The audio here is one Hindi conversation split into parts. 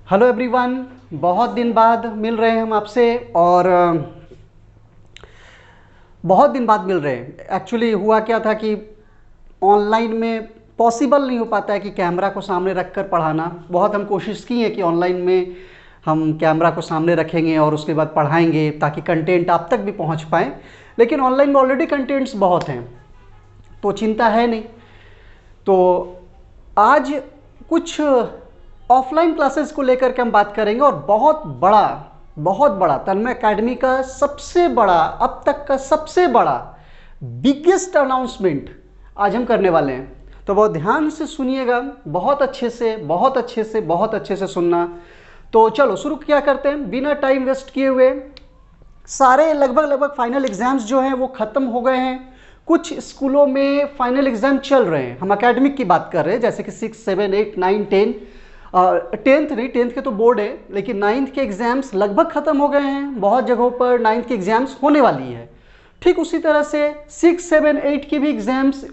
हेलो एवरीवन, बहुत दिन बाद मिल रहे हैं हम आपसे और बहुत दिन बाद मिल रहे हैं। एक्चुअली हुआ क्या था कि ऑनलाइन में पॉसिबल नहीं हो पाता है कि कैमरा को सामने रखकर पढ़ाना। बहुत हम कोशिश की है कि ऑनलाइन में हम कैमरा को सामने रखेंगे और उसके बाद पढ़ाएंगे ताकि कंटेंट आप तक भी पहुंच पाए, लेकिन ऑनलाइन में ऑलरेडी कंटेंट्स बहुत हैं तो चिंता है नहीं। तो आज कुछ ऑफलाइन क्लासेस को लेकर के हम बात करेंगे और बहुत बड़ा तन्मय एकेडमी का सबसे बड़ा, अब तक का सबसे बड़ा बिगेस्ट अनाउंसमेंट आज हम करने वाले हैं। तो बहुत ध्यान से सुनिएगा, बहुत अच्छे से सुनना। तो चलो शुरू क्या करते हैं बिना टाइम वेस्ट किए हुए। सारे लगभग फाइनल एग्जाम्स जो हैं वो खत्म हो गए हैं। कुछ स्कूलों में फाइनल एग्जाम चल रहे हैं, हम एकेडमिक की बात कर रहे हैं, जैसे कि 6, 7, 8, 9, 10। 10th नहीं, 10th के तो बोर्ड है, लेकिन 9th के एग्जाम्स लगभग खत्म हो गए हैं। बहुत जगहों पर 9th के एग्जाम्स होने वाली है। ठीक उसी तरह से 6, 7, 8 की भी एग्जाम्स,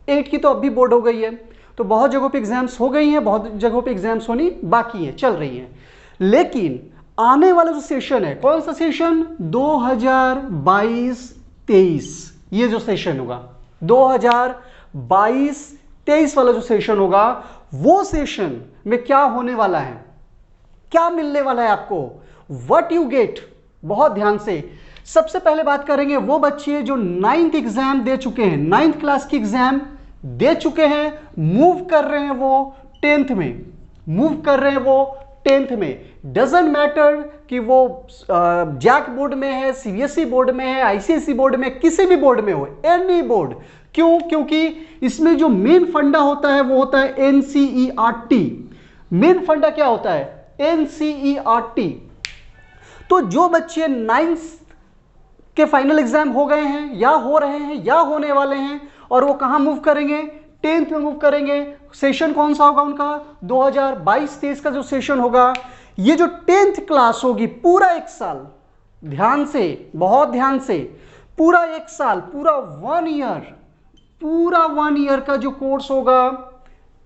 8 की तो अब भी बोर्ड हो गई है, तो बहुत जगहों पे एग्जाम्स हो गई हैं, बहुत जगहों पे एग्जाम्स होनी बाकी है, चल रही हैं। लेकिन आने वाला जो सेशन है, कौन सा सेशन? 2022-23 ये जो सेशन होगा, 2022-23 वाला जो सेशन होगा, वो सेशन में क्या होने वाला है, क्या मिलने वाला है आपको, व्हाट यू गेट। बहुत ध्यान से सबसे पहले बात करेंगे वो बच्चे जो 9th एग्जाम दे चुके हैं, 9th क्लास की एग्जाम दे चुके हैं, मूव कर रहे हैं वो 10th में, डजंट मैटर कि वो जैक बोर्ड में है, सीबीएसई बोर्ड में है, आईसीएसई बोर्ड में, किसी भी बोर्ड में हो, एनी बोर्ड। क्यों? क्योंकि इसमें जो मेन फंडा होता है वो होता है एनसीईआरटी। मेन फंडा क्या होता है? एनसीईआरटी। तो जो बच्चे 9th के फाइनल एग्जाम हो गए हैं या हो रहे हैं या होने वाले हैं और वो कहां मूव करेंगे? 10th में मूव करेंगे। सेशन कौन सा होगा उनका? 2022-23 का जो सेशन होगा, ये जो 10th क्लास होगी, पूरा एक साल, ध्यान से, बहुत ध्यान से, पूरा एक साल, पूरा 1 ईयर का जो कोर्स होगा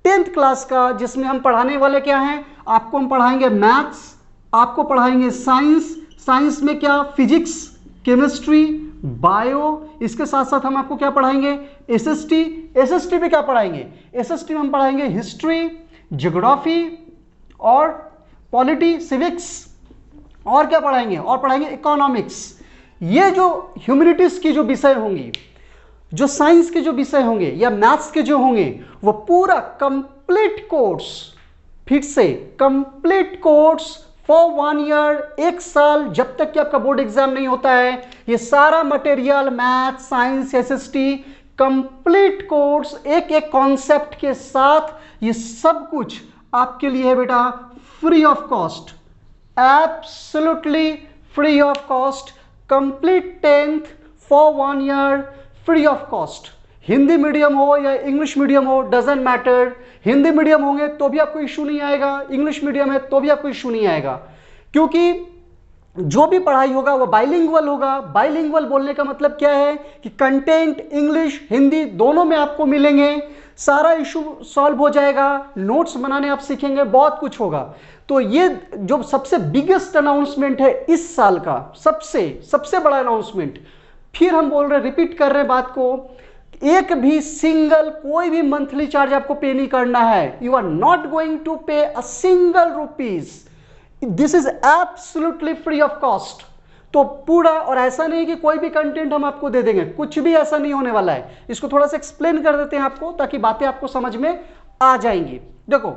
10th क्लास का, जिसमें हम पढ़ाने वाले क्या हैं? आपको हम पढ़ाएंगे मैथ्स, आपको पढ़ाएंगे साइंस में क्या? Physics, chemistry, bio. इसके साथ साथ हम आपको क्या पढ़ाएंगे? एसएसटी में क्या पढ़ाएंगे? एसएसटी में हम पढ़ाएंगे हिस्ट्री, ज्योग्राफी और पॉलिटी, सिविक्स, और क्या पढ़ाएंगे? और पढ़ाएंगे इकोनॉमिक्स। ये जो ह्यूमैनिटीज की जो विषय होंगी, जो साइंस के जो विषय होंगे या मैथ्स के जो होंगे, वो पूरा कंप्लीट कोर्स, फिर से कंप्लीट कोर्स फॉर 1 ईयर, एक साल, जब तक कि आपका बोर्ड एग्जाम नहीं होता है, ये सारा material, math, science, SST, complete course, एक एक कॉन्सेप्ट के साथ, ये सब कुछ आपके लिए है बेटा, free of cost, absolutely free of cost. Complete 10th for 1 year, free of cost. Hindi medium हो या इंग्लिश मीडियम हो, डजंट मैटर। हिंदी मीडियम होंगे तो भी आपको इशू नहीं आएगा, इंग्लिश मीडियम है तो भी आपको इशू नहीं आएगा, क्योंकि जो भी पढ़ाई होगा वो बाइलिंगुअल होगा। बाइलिंगुअल बोलने का मतलब क्या है कि कंटेंट इंग्लिश हिंदी दोनों में आपको मिलेंगे, सारा इशू सॉल्व हो जाएगा, नोट्स बनाने आप सीखेंगे, बहुत कुछ होगा। तो ये जो सबसे बिगेस्ट अनाउंसमेंट है इस साल का, सबसे बड़ा अनाउंसमेंट, फिर हम बोल रहे, रिपीट कर रहे हैं बात को, एक भी सिंगल कोई भी मंथली चार्ज आपको पे नहीं करना है। You are not going to pay a single rupees, this is absolutely free of cost. तो पूरा, और ऐसा नहीं कि कोई भी कंटेंट हम आपको दे देंगे, कुछ भी ऐसा नहीं होने वाला है। इसको थोड़ा सा एक्सप्लेन कर देते हैं आपको, ताकि बातें आपको समझ में आ जाएंगी। देखो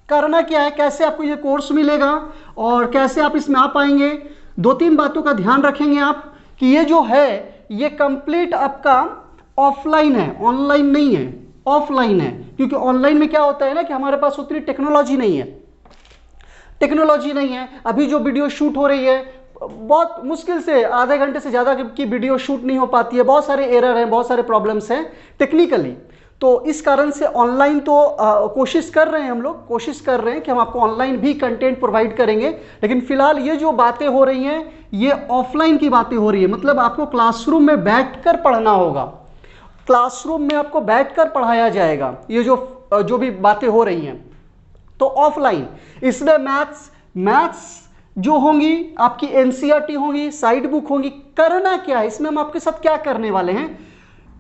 करना क्या है, कैसे आपको ये कोर्स मिलेगा और कैसे आप इसमें आ पाएंगे। 2-3 बातों का ध्यान रखेंगे आप कि ये जो है ये कंप्लीट आपका ऑफलाइन है, ऑनलाइन नहीं है, ऑफलाइन है। क्योंकि ऑनलाइन में क्या होता है ना कि हमारे पास उतनी टेक्नोलॉजी नहीं है। अभी जो वीडियो शूट हो रही है, बहुत मुश्किल से आधे घंटे से ज़्यादा की वीडियो शूट नहीं हो पाती है, बहुत सारे एरर हैं, बहुत सारे प्रॉब्लम्स हैं टेक्निकली। तो इस कारण से ऑनलाइन तो कोशिश कर रहे हैं, हम लोग कोशिश कर रहे हैं कि हम आपको ऑनलाइन भी कंटेंट प्रोवाइड करेंगे, लेकिन फिलहाल ये जो बातें हो रही हैं ये ऑफलाइन की बातें हो रही है। मतलब आपको क्लासरूम में बैठकर पढ़ना होगा, क्लासरूम में आपको बैठकर पढ़ाया जाएगा। ये जो भी बातें हो रही हैं तो ऑफलाइन, इसमें मैथ्स, मैथ्स जो होंगी आपकी एनसीईआरटी होंगी, साइड बुक होंगी। करना क्या है इसमें, हम आपके साथ क्या करने वाले हैं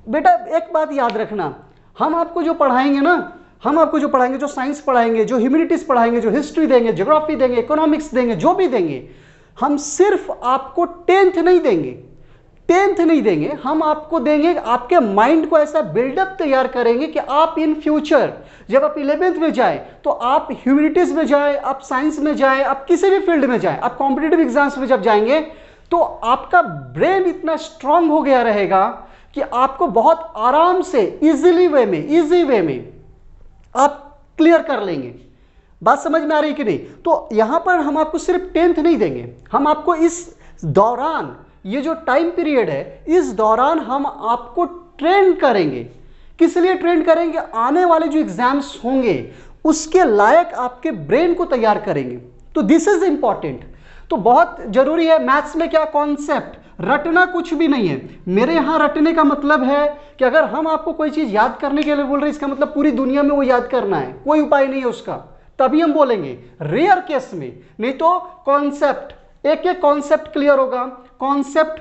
बेटा, एक बात याद रखना, हम आपको जो पढ़ाएंगे ना, हम आपको जो पढ़ाएंगे, जो साइंस पढ़ाएंगे, जो ह्यूमैनिटीज पढ़ाएंगे, जो हिस्ट्री देंगे, ज्योग्राफी देंगे, इकोनॉमिक्स देंगे, जो भी देंगे, हम सिर्फ आपको टेंथ नहीं देंगे, टेंथ नहीं देंगे, हम आपको देंगे, आपके माइंड को ऐसा बिल्डअप तैयार करेंगे कि आप इन फ्यूचर जब आप 11th में जाए तो आप ह्यूमैनिटीज में जाए, आप साइंस में जाए, आप किसी भी फील्ड में जाए, आप कॉम्पिटिटिव एग्जाम्स में जब जाएंगे तो आपका ब्रेन इतना स्ट्रांग हो गया रहेगा कि आपको बहुत आराम से इजी वे में आप क्लियर कर लेंगे। बात समझ में आ रही कि नहीं? तो यहां पर हम आपको सिर्फ टेंथ नहीं देंगे, हम आपको इस दौरान, ये जो टाइम पीरियड है, इस दौरान हम आपको ट्रेन करेंगे। किस लिए ट्रेन करेंगे? आने वाले जो एग्जाम्स होंगे उसके लायक आपके ब्रेन को तैयार करेंगे। तो दिस इज इंपॉर्टेंट। तो बहुत जरूरी है। मैथ्स में क्या कॉन्सेप्ट, रटना कुछ भी नहीं है। मेरे यहां रटने का मतलब है कि अगर हम आपको कोई चीज याद करने के लिए बोल रहे हैं, इसका मतलब पूरी दुनिया में वो याद करना है, कोई उपाय नहीं है उसका, तभी हम बोलेंगे। रेयर केस में, नहीं तो कॉन्सेप्ट, एक एक कॉन्सेप्ट क्लियर होगा। कॉन्सेप्ट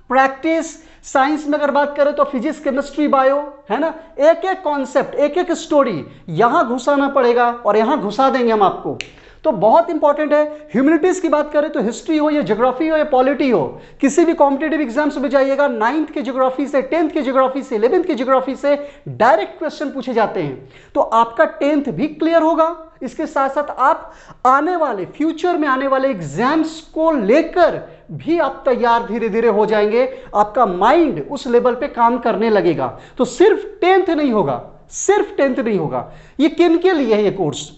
प्रैक्टिस, साइंस में अगर बात करें तो फिजिक्स, केमिस्ट्री, बायो, है ना, एक एक कॉन्सेप्ट, एक एक स्टोरी यहां घुसाना पड़ेगा और यहां घुसा देंगे हम आपको। तो बहुत इंपॉर्टेंट है। ह्यूमैनिटीज की बात करें तो हिस्ट्री हो या ज्योग्राफी हो या पॉलिटी हो, किसी भी कॉम्पिटेटिव एग्जाम्स में जाइएगा, 9th के ज्योग्राफी से, 10th के ज्योग्राफी से, 11th के ज्योग्राफी से डायरेक्ट क्वेश्चन पूछे जाते हैं। तो आपका 10th भी क्लियर होगा, इसके साथ साथ आप आने वाले फ्यूचर में आने वाले एग्जाम्स को लेकर भी आप तैयार धीरे धीरे हो जाएंगे। आपका माइंड उस लेवल पे काम करने लगेगा। तो सिर्फ 10th नहीं होगा, सिर्फ 10th नहीं होगा। ये किन के लिए है ये कोर्स?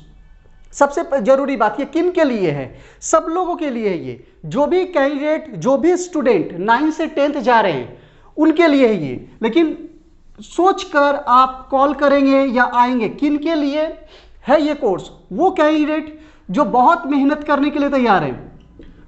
सबसे जरूरी बात, ये किन के लिए है? सब लोगों के लिए है। ये जो भी कैंडिडेट, जो भी स्टूडेंट 9 से 10th जा रहे हैं उनके लिए है ये। लेकिन सोचकर आप कॉल करेंगे या आएंगे, किन के लिए है ये कोर्स? वो कैंडिडेट जो बहुत मेहनत करने के लिए तैयार है,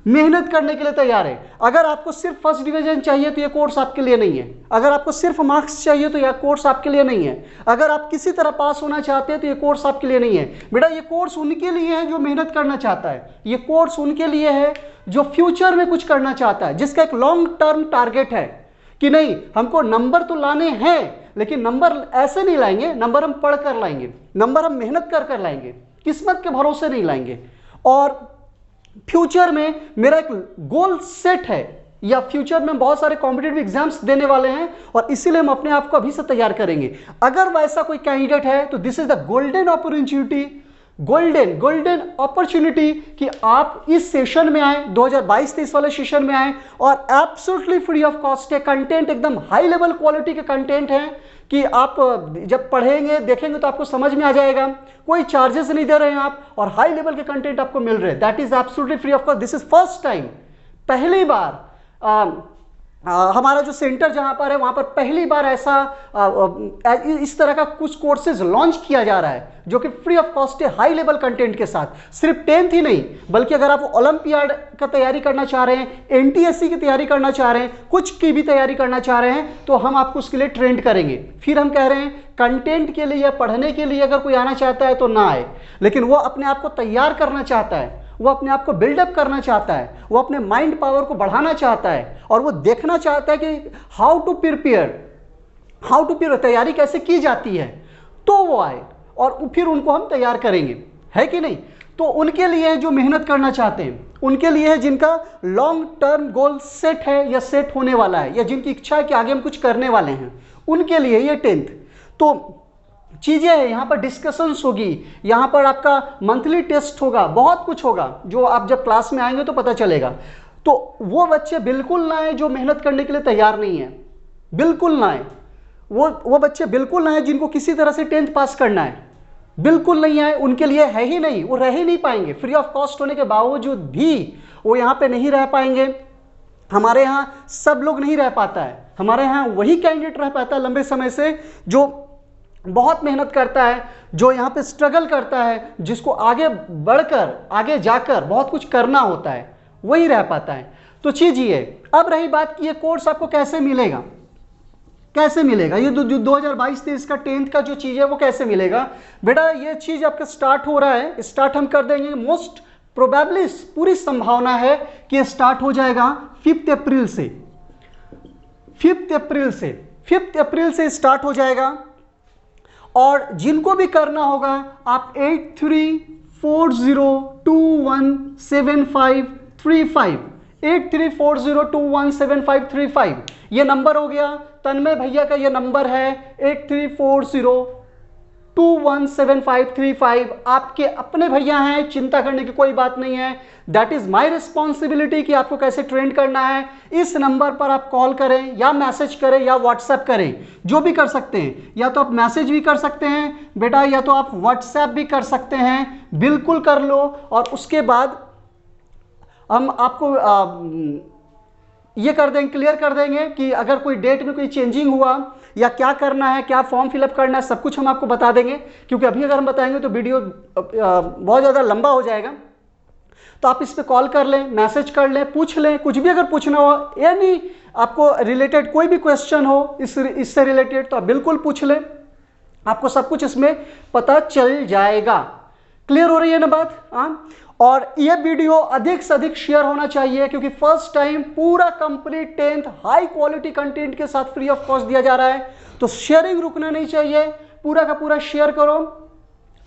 मेहनत करने के लिए तैयार है। अगर आपको सिर्फ फर्स्ट डिवीजन चाहिए तो ये कोर्स आपके लिए नहीं है। अगर आपको सिर्फ मार्क्स चाहिए तो यह कोर्स आपके लिए नहीं है। अगर आप किसी तरह पास होना चाहते हैं तो ये कोर्स आपके लिए नहीं है। बेटा ये कोर्स उनके लिए है जो मेहनत करना चाहता है। ये कोर्स उनके लिए है जो फ्यूचर में कुछ करना चाहता है, जिसका एक लॉन्ग टर्म टारगेट है कि नहीं हमको नंबर तो लाने हैं, लेकिन नंबर ऐसे नहीं लाएंगे, नंबर हम पढ़ कर लाएंगे, नंबर हम मेहनत कर कर लाएंगे, किस्मत के भरोसे नहीं लाएंगे। और फ्यूचर में मेरा एक गोल सेट है, या फ्यूचर में बहुत सारे कॉम्पिटिटिव एग्जाम्स देने वाले हैं और इसीलिए हम अपने आप को अभी से तैयार करेंगे। अगर वैसा कोई कैंडिडेट है तो this is the golden opportunity, golden opportunity कि आप इस सेशन में आए, 2022-23 वाले सेशन में आए और एब्सोल्युटली फ्री ऑफ कॉस्ट है। कंटेंट एकदम हाई लेवल क्वालिटी के कंटेंट हैं कि आप जब पढ़ेंगे देखेंगे तो आपको समझ में आ जाएगा। कोई चार्जेस नहीं दे रहे हैं आप और हाई लेवल के कंटेंट आपको मिल रहे हैं। That is absolutely free of cost. This is first time, पहली बार हमारा जो सेंटर जहां पर है वहां पर पहली बार ऐसा इस तरह का कुछ कोर्सेज लॉन्च किया जा रहा है जो कि फ्री ऑफ कॉस्ट है, हाई लेवल कंटेंट के साथ। सिर्फ 10th ही नहीं, बल्कि अगर आप ओलंपियाड का तैयारी करना चाह रहे हैं, एनटीएससी की तैयारी करना चाह रहे हैं, कुछ की भी तैयारी करना चाह रहे हैं, तो हम आपको उसके लिए ट्रेंड करेंगे। फिर हम कह रहे हैं कंटेंट के लिए या पढ़ने के लिए अगर कोई आना चाहता है तो ना आए, लेकिन वो अपने आप को तैयार करना चाहता है, वो अपने आप को बिल्डअप करना चाहता है, वो अपने माइंड पावर को बढ़ाना चाहता है और वो देखना चाहता है कि हाउ टू प्रिपेयर, तैयारी कैसे की जाती है, तो वो आए और फिर उनको हम तैयार करेंगे, है कि नहीं? तो उनके लिए जो मेहनत करना चाहते हैं, उनके लिए है जिनका लॉन्ग टर्म गोल सेट है या सेट होने वाला है, या जिनकी इच्छा है कि आगे हम कुछ करने वाले हैं, उनके लिए ये 10th। तो चीजें हैं, यहां पर डिस्कशंस होगी, यहां पर आपका मंथली टेस्ट होगा, बहुत कुछ होगा जो आप जब क्लास में आएंगे तो पता चलेगा। तो वो बच्चे बिल्कुल ना आए जो मेहनत करने के लिए तैयार नहीं है, बिल्कुल ना आए। वो बच्चे बिल्कुल ना आए जिनको किसी तरह से 10th पास करना है, बिल्कुल नहीं आए। उनके लिए है ही नहीं, वो रह ही नहीं पाएंगे। फ्री ऑफ कॉस्ट होने के बावजूद भी वो यहाँ पे नहीं रह पाएंगे। हमारे यहाँ सब लोग नहीं रह पाता है, हमारे यहाँ वही कैंडिडेट रह पाता है लंबे समय से जो बहुत मेहनत करता है, जो यहाँ पे स्ट्रगल करता है, जिसको आगे बढ़कर आगे जाकर बहुत कुछ करना होता है, वही रह पाता है। तो चीज ये, अब रही बात कि ये कोर्स आपको कैसे मिलेगा, कैसे मिलेगा? ये 2022-23 का 10th का जो चीज है वो कैसे मिलेगा? बेटा ये चीज आपका स्टार्ट हो रहा है, स्टार्ट हम कर देंगे मोस्ट प्रोबेबली पूरी संभावना है कि स्टार्ट हो जाएगा 5 अप्रैल से। 5 अप्रैल से स्टार्ट हो जाएगा। और जिनको भी करना होगा आप 8340217535 8340217535 ये नंबर हो गया। तन्मय भैया का ये नंबर है 8340217535। आपके अपने भैया हैं, चिंता करने की कोई बात नहीं है। दैट इज माई रिस्पॉन्सिबिलिटी कि आपको कैसे ट्रेन करना है। इस नंबर पर आप कॉल करें या मैसेज करें या व्हाट्सएप करें, जो भी कर सकते हैं। या तो आप मैसेज भी कर सकते हैं बेटा, या तो आप व्हाट्सएप भी कर सकते हैं, बिल्कुल कर लो। और उसके बाद हम आपको ये कर देंगे, क्लियर कर देंगे कि अगर कोई डेट में कोई चेंजिंग हुआ या क्या करना है, क्या फॉर्म फिलअप करना है, सब कुछ हम आपको बता देंगे। क्योंकि अभी अगर हम बताएंगे तो वीडियो बहुत ज़्यादा लंबा हो जाएगा। तो आप इस पे कॉल कर लें, मैसेज कर लें, पूछ लें, कुछ भी अगर पूछना हो, यानी आपको रिलेटेड कोई भी क्वेश्चन हो इससे रिलेटेड, तो आप बिल्कुल पूछ लें, आपको सब कुछ इसमें पता चल जाएगा। क्लियर हो रही है ना बात? हाँ। और ये वीडियो अधिक से अधिक शेयर होना चाहिए, क्योंकि फर्स्ट टाइम पूरा complete 10th high quality content के साथ फ्री ऑफ कॉस्ट दिया जा रहा है। तो शेयरिंग रुकना नहीं चाहिए, पूरा का पूरा शेयर करो।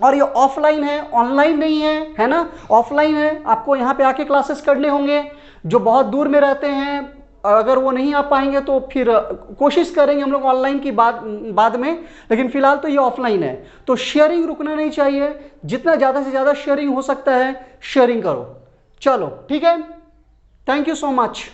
और ये ऑफलाइन है, ऑनलाइन नहीं है ना, ऑफलाइन है। आपको यहाँ पे आके क्लासेस करने होंगे। जो बहुत दूर में रहते हैं, अगर वो नहीं आ पाएंगे तो फिर कोशिश करेंगे हम लोग ऑनलाइन की बाद में, लेकिन फिलहाल तो ये ऑफलाइन है। तो शेयरिंग रुकना नहीं चाहिए, जितना ज़्यादा से ज़्यादा शेयरिंग हो सकता है शेयरिंग करो। चलो ठीक है, थैंक यू सो मच।